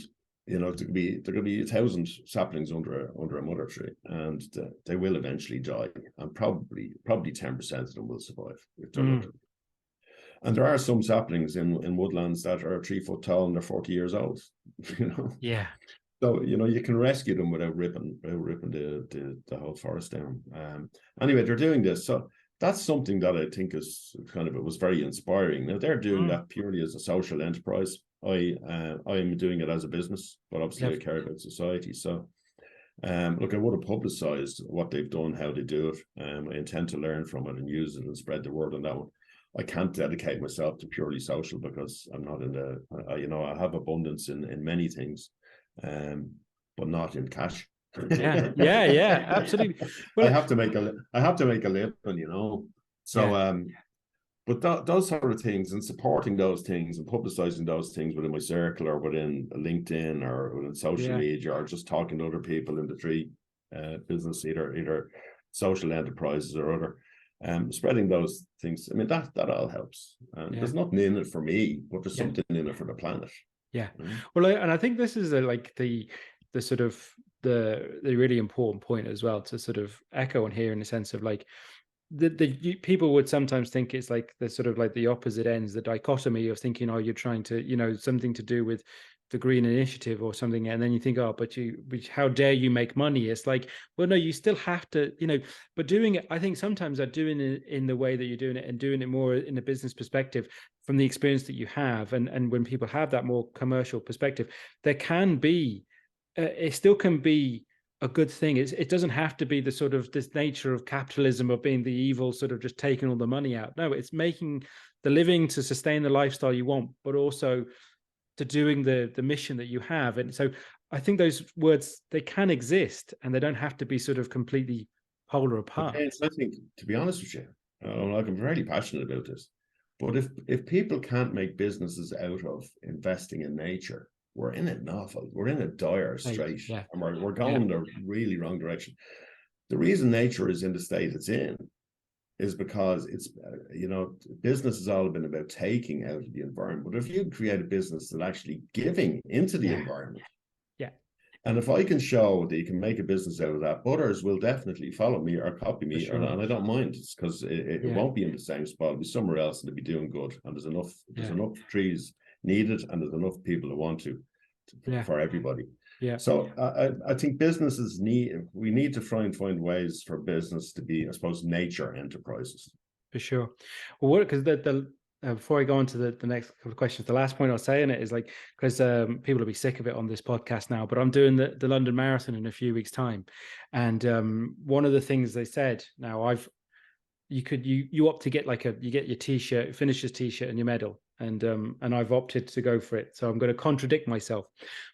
you know, there could be 1,000 saplings under a mother tree, and they will eventually die, and probably 10% of them will survive if they're lucky. And there are some saplings in woodlands that are 3 foot tall and they're 40 years old. You know. Yeah. So you know you can rescue them without ripping the whole forest down. Anyway, they're doing this, so that's something that I think is kind of, it was very inspiring. Now they're doing that purely as a social enterprise. I am doing it as a business, but obviously I care about society. So look, I would have publicized what they've done, how they do it. I intend to learn from it and use it and spread the word on that one. I can't dedicate myself to purely social because I'm not in the you know, I have abundance in many things, but not in cash. Yeah, absolutely. I Well, have to make a living, you know. So but those sort of things, and supporting those things and publicizing those things within my circle or within LinkedIn or within social media, or just talking to other people in the tree business, either social enterprises or other, spreading those things. I mean, that all helps. And there's nothing in it for me, but there's something in it for the planet. Yeah. Well, and I think this is like the sort of the really important point as well to sort of echo on here, in the sense of like the people would sometimes think it's like the sort of like the opposite ends, the dichotomy of thinking, oh, you're trying to, you know, something to do with the green initiative or something, and then you think, oh, but how dare you make money? It's like, well, no, you still have to, you know, but doing it, I think sometimes that doing it in the way that you're doing it, and doing it more in a business perspective, from the experience that you have, and when people have that more commercial perspective, there can be it still can be a good thing. It doesn't have to be the sort of this nature of capitalism of being the evil, sort of just taking all the money out. No, it's making the living to sustain the lifestyle you want, but also to doing the mission that you have. And so I think those words, they can exist, and they don't have to be sort of completely polar apart. Okay, so I think, to be honest with you, like, I'm very passionate about this. But if people can't make businesses out of investing in nature, we're in it awful. We're in a dire strait, and we're going the really wrong direction. The reason nature is in the state it's in is because it's, you know, business has all been about taking out of the environment. But if you create a business that actually giving into the environment, and if I can show that you can make a business out of that, others will definitely follow me or copy me, and I don't mind, because it won't be in the same spot. It'll be somewhere else, and they'll be doing good. And there's enough trees needed, and there's enough people who want to for everybody. Yeah. So I think businesses we need to try and find ways for business to be, I suppose, nature enterprises. For sure. Well, because before I go on to the next couple of questions, the last point I'll say in it is like, because people will be sick of it on this podcast now, but I'm doing the London Marathon in a few weeks' time, and one of the things they said, now you opt to get you get your t-shirt, finisher's t-shirt, and your medal, and I've opted to go for it. So I'm going to contradict myself.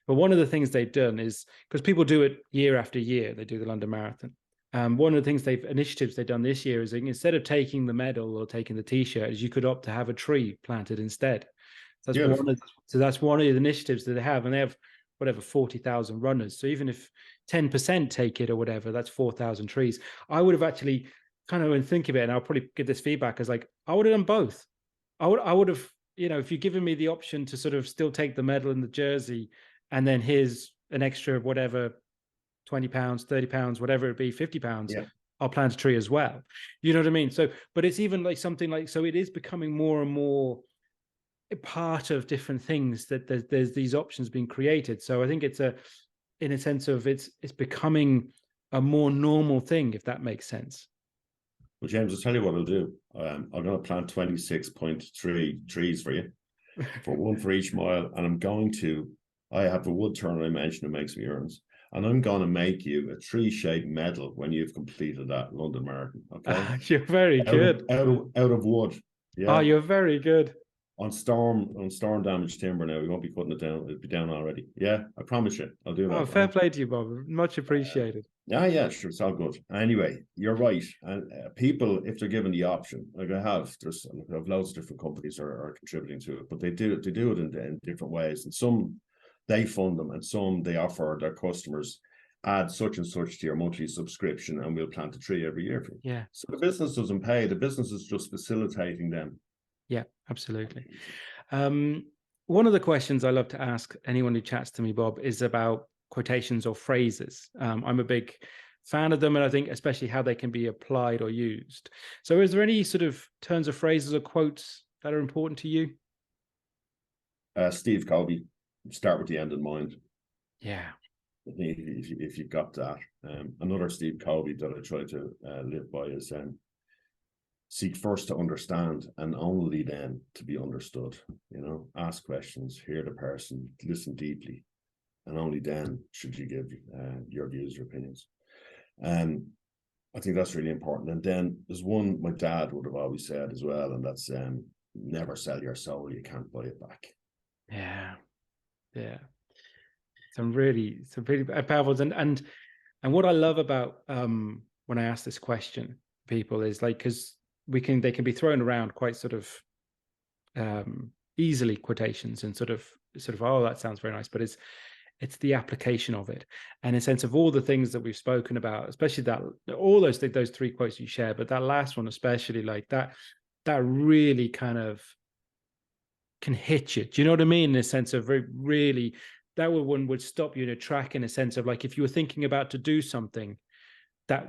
But one of the things they've done is, because people do it year after year, they do the London Marathon. One of the initiatives they've done this year is, instead of taking the medal or taking the T-shirt, is you could opt to have a tree planted instead. That's one of the initiatives that they have, and they have whatever 40,000 runners. So even if 10% take it or whatever, that's 4,000 trees. I would have actually kind of, when think of it, and I'll probably give this feedback as like, I would have done both. I would have, if you've given me the option to sort of still take the medal and the jersey, and then here's an extra whatever, £20, £30, whatever it be, £50, I'll plant a tree as well. You know what I mean? So, but it's even like something like, so it is becoming more and more a part of different things, that there's these options being created. So I think it's in a sense of it's becoming a more normal thing, if that makes sense. Well, James, I'll tell you what I'll do. I'm going to plant 26.3 trees for you, for one for each mile. And I have a wood turner I mentioned who makes me urns. And I'm going to make you a tree-shaped medal when you've completed that London Marathon. Okay? You're very good. Out of wood. Yeah. Oh, you're very good. On storm damaged timber now. We won't be cutting it down. It'll be down already. Yeah, I promise you. I'll do that. Oh, fair play to you, Bob. Much appreciated. Yeah, sure. It's all good. Anyway, you're right. And people, if they're given the option, like I have loads of different companies are contributing to it, but they do it in different ways. And some they fund them, and some they offer their customers, add such and such to your monthly subscription, and we'll plant a tree every year for you. Yeah. So the business doesn't pay. The business is just facilitating them. Yeah, absolutely. One of the questions I love to ask anyone who chats to me, Bob, is about quotations or phrases. I'm a big fan of them, and I think especially how they can be applied or used. So is there any sort of turns of phrases or quotes that are important to you? Steve Covey, start with the end in mind. Yeah. If you've got that. Another Steve Covey that I try to live by is seek first to understand, and only then to be understood. Ask questions, hear the person, listen deeply, and only then should you give your views or opinions. And I think that's really important. And then there's one my dad would have always said as well, and that's never sell your soul. You can't buy it back. Yeah. Some really powerful. And what I love about when I ask this question, people, is like, because they can be thrown around quite sort of easily, quotations, and sort of oh, that sounds very nice, but it's the application of it, and in a sense of all the things that we've spoken about, especially all those three quotes you share, but that last one especially, like that really kind of can hit you. Do you know what I mean? In a sense of really, that one would stop you in a track, in a sense of like, if you were thinking about to do something that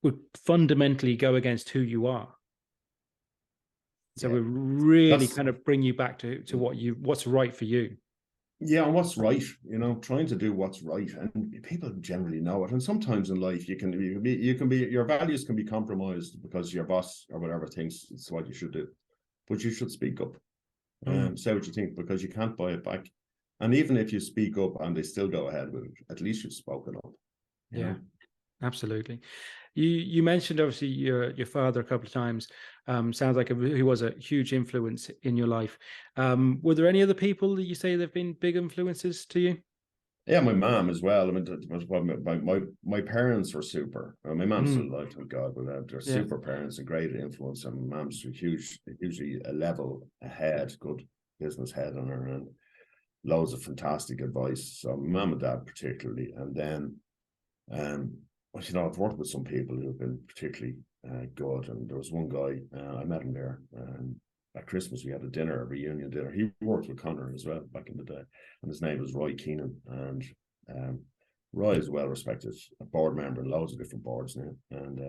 would fundamentally go against who you are. So we really kind of bring you back to what's right for you. Yeah, and what's right, trying to do what's right, and people generally know it. And sometimes in life, your values can be compromised because your boss or whatever thinks it's what you should do, but you should speak up and say what you think, because you can't buy it back. And even if you speak up and they still go ahead with it, at least you've spoken up. Yeah, absolutely. You mentioned obviously your father a couple of times. Sounds like he was a huge influence in your life. Were there any other people that you say they've been big influences to you? Yeah, my mom as well. I mean, my parents were super. My mom's still alive, thank God, but they're super parents, a great influence. And my mom's hugely a level ahead, good business head on her, and loads of fantastic advice. So my mom and dad particularly, and then I've worked with some people who've been particularly good. And there was one guy, I met him there at Christmas. We had a reunion dinner. He worked with Connor as well back in the day, and his name was Roy Keenan. And Roy is a well-respected board member in loads of different boards now. And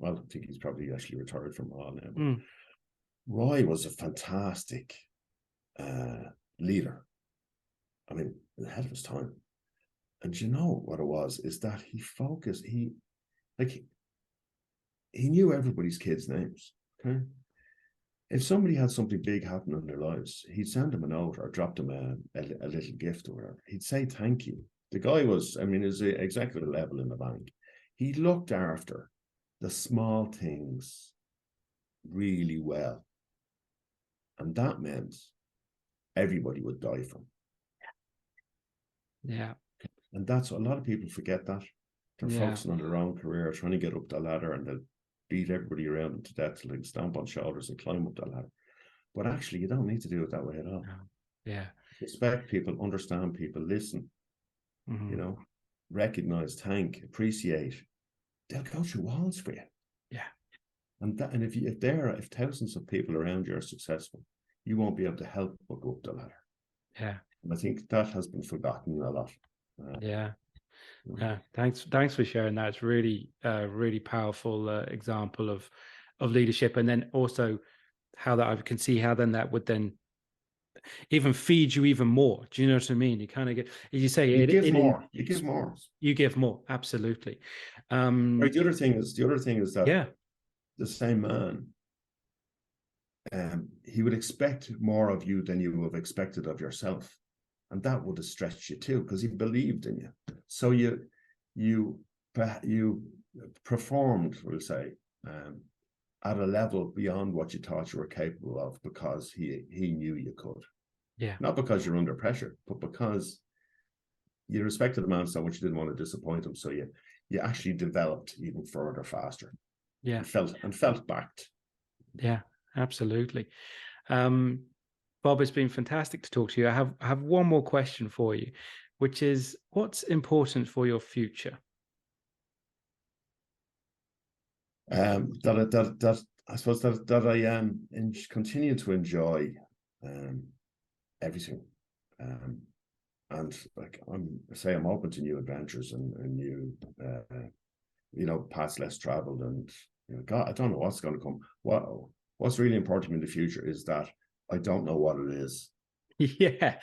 I think he's probably actually retired from all now. But Roy was a fantastic leader. I mean, ahead of his time. And you know what it was, is that he focused, he knew everybody's kids' names. Okay? If somebody had something big happen in their lives, he'd send them a note or drop them a little gift or whatever. He'd say thank you. The guy was, is the executive level in the bank. He looked after the small things really well. And that meant everybody would die from. Yeah. And that's a lot of people forget that. They're focusing on their own career, trying to get up the ladder, and they'll beat everybody around them to death till they can stomp on shoulders and climb up the ladder. But actually, you don't need to do it that way at all. Yeah. Respect people, understand people, listen, recognize, thank, appreciate. They'll go through walls for you. Yeah. And if thousands of people around you are successful, you won't be able to help but go up the ladder. Yeah. And I think that has been forgotten a lot. Thanks for sharing that. It's really really powerful example of leadership, and then also how that I can see how then that would then even feed you even more. Do you know what I mean? You kind of get, as you say, you give more. You give more. Absolutely. Right. The other thing is that the same man, he would expect more of you than you have expected of yourself. And that would have stretched you too, because he believed in you. So you performed, we'll say, at a level beyond what you thought you were capable of, because he knew you could. Yeah. Not because you're under pressure, but because you respected the man so much you didn't want to disappoint him. So you actually developed even further, faster. Yeah. And felt backed. Yeah, absolutely. Bob, it's been fantastic to talk to you. I have one more question for you, which is, what's important for your future? That I suppose that I continue to enjoy everything, and like I'm open to new adventures and new paths less traveled, and God, I don't know what's going to come. What's really important to me in the future is that I don't know what it is. Yeah,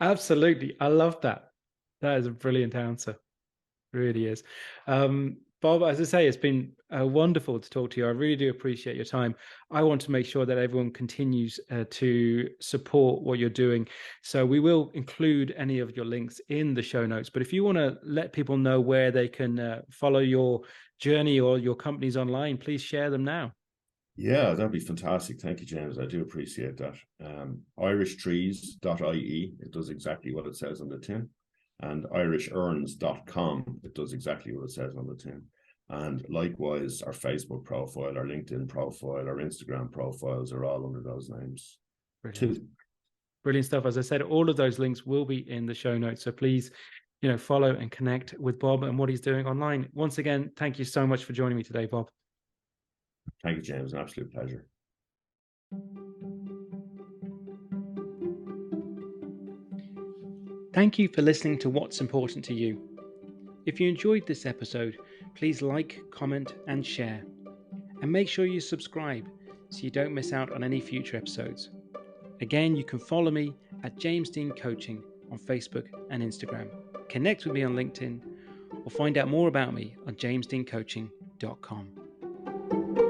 absolutely. I love that. That is a brilliant answer. It really is. Bob, as I say, it's been wonderful to talk to you. I really do appreciate your time. I want to make sure that everyone continues to support what you're doing. So we will include any of your links in the show notes. But if you want to let people know where they can follow your journey or your companies online, please share them now. Yeah, that'd be fantastic. Thank you, James. I do appreciate that. IrishTrees.ie, it does exactly what it says on the tin. And IrishEarns.com, it does exactly what it says on the tin. And likewise, our Facebook profile, our LinkedIn profile, our Instagram profiles are all under those names. Brilliant stuff. As I said, all of those links will be in the show notes. So please, follow and connect with Bob and what he's doing online. Once again, thank you so much for joining me today, Bob. Thank you, James. An absolute pleasure. Thank you for listening to What's Important to You. If you enjoyed this episode, please like, comment, and share. And make sure you subscribe so you don't miss out on any future episodes. Again, you can follow me at James Dean Coaching on Facebook and Instagram. Connect with me on LinkedIn or find out more about me on jamesdeancoaching.com.